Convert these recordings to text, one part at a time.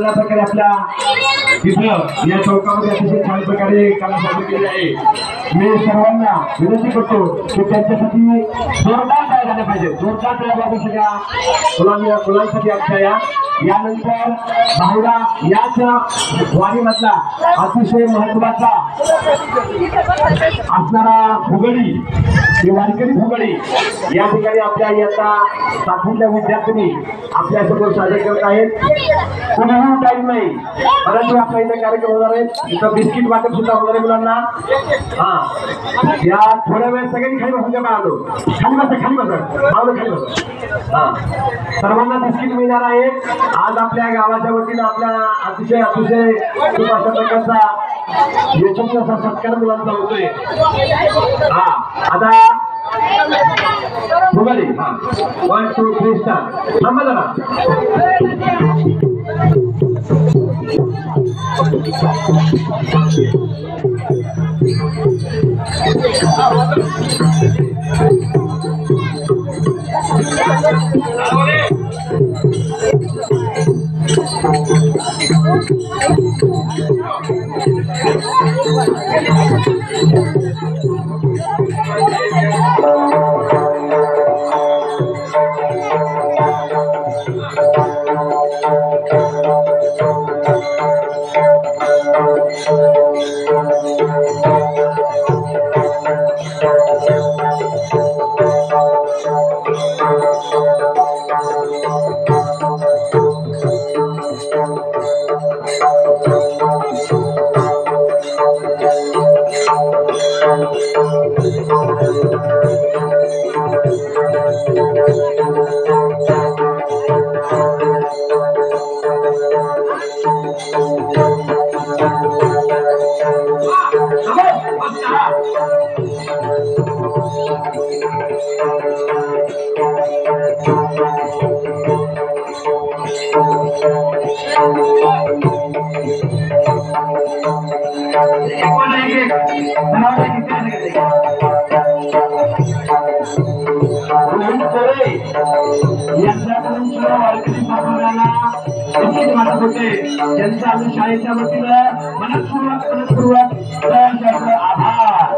प्रकारे आपल्या तिथं या चौकामध्ये अतिशय छान प्रकारे कला सादर केली आहे। मी सर्वांना विनंती करतो की त्यांच्यासाठी जोरदार टाळ्या झाल्या पाहिजे, जोरदार टाळ्या वाजवू सगळ्या मुलांसाठी आमच्या यानंतर भावडा याच वारीमधला अतिशय महत्वाचा असणारा फुगडी ही वारकरी फुगडी या ठिकाणी आपल्या इयत्ता 7वीतल्या विद्यार्थ्यांनी आपल्या समोर सादर करत आहेत। कोणाही टाईम नाही, परंतु आपल्या इथे कार्यक्रम होणार आहे। इथं बिस्किट वाटप सुद्धा होणार आहे मुलांना। हा या थोड्या वेळ सगळ्यांनी खाली बसून द्या, आलो खाली बसा, खाली बसा, मावलं खाली बसा। हा सर्वांना बिस्किट मिळणार आहे। आज आपल्या गावाच्या वतीनं आपल्या अतिशय खूप अशा प्रकारचा यशस्वी सत्कार मुलांचा होतोय। हा आता फुगडी, हा 1 2 3 स्टार्ट। थांबा जरा, त्यांच्या आम्ही शाळेच्या वतीनं मनपूर्वक आभार।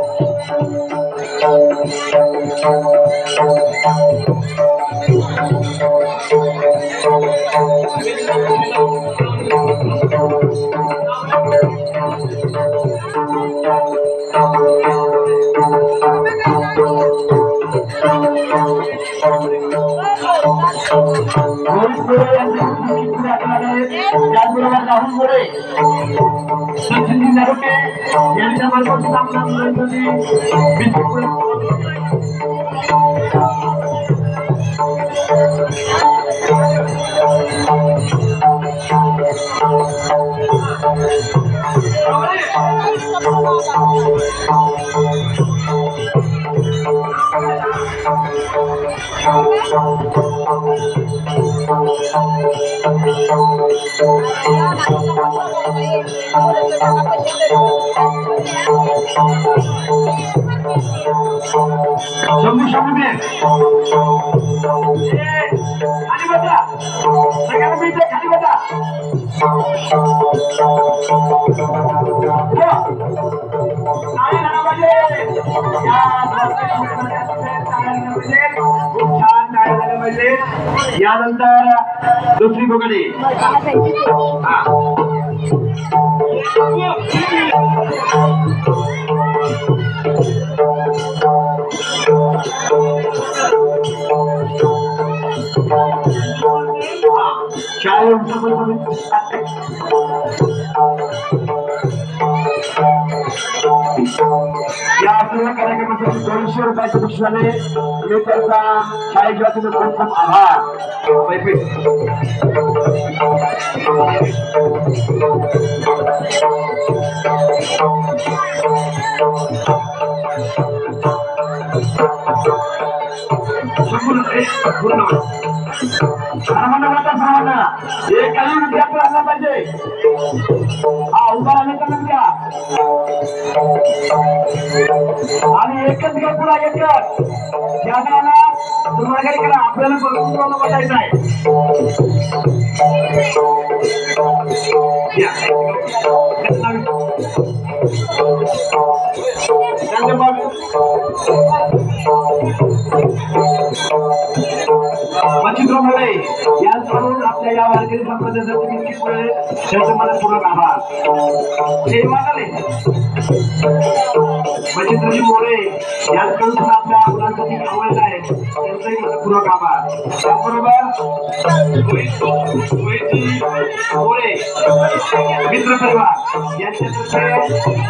यानंतर दुसरी फुगडी, या सर्व कार्यक्रमासाठी 200 रुपयाचे बक्षीस आले। मी त्यांचा शाळेच्या वतीने खूप खूप आभार। पाहिजे, हा उभा राहण्याचा घ्या आणि एकच घ्या, पुन्हा एकच तुम्हाला काय करा आपल्याला बरोबर बघायचं आहे चित्रमध्ये याचकडून आपल्या या वारकरी संप्रदायासाठी त्याचं मला पूर्ण आभार मच्छिंद्रजी मोरे याचकडून सुद्धा आपल्या मुलांसाठी आवडलं आहे त्यांचाही मला पूर्वक आभार त्याचबरोबर मोरे मित्र परिवार यांच्यातर्फे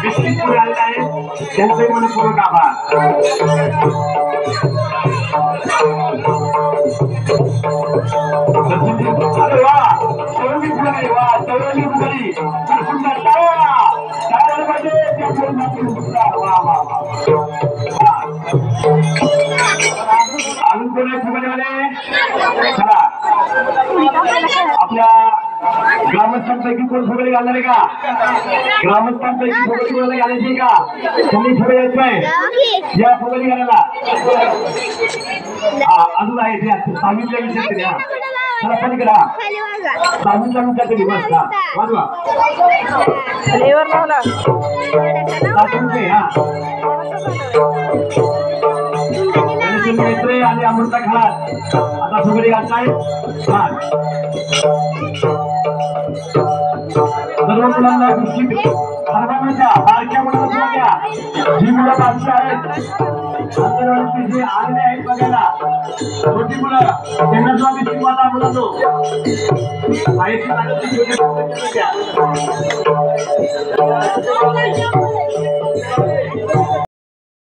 विस्तृत पुढे आलेले आहेत त्यांचाही मला पूर्वक आभार अरे वा सौरवी फुगडी वा सौरवी फुगडी सुंदर टाळ्या वा वा अजून कोणी फुगडीवाले चला आपल्या ग्रामस्थांपैकी कोण फुगडी घालणार आहे का ग्रामस्थांपैकी फुगडी कोणाला घालायची का तुम्ही फुगडी यायचंय या फुगडी घालायला अजून आहे ते सांगितल्या विषय द्या चला पण करा सांगितल्या विषयाचे मस्त वाजवा मैत्री आणि अमृता खास आता फुगडी घालताय सर्व मुलांना सर्वांच्या बारक्या मुलांना घ्या जी मुलं बारकी आहेत जे आलेले आहेत बघायला छोटी मुलं त्यांना सुद्धा मी शिकवता मुलांनो माहिती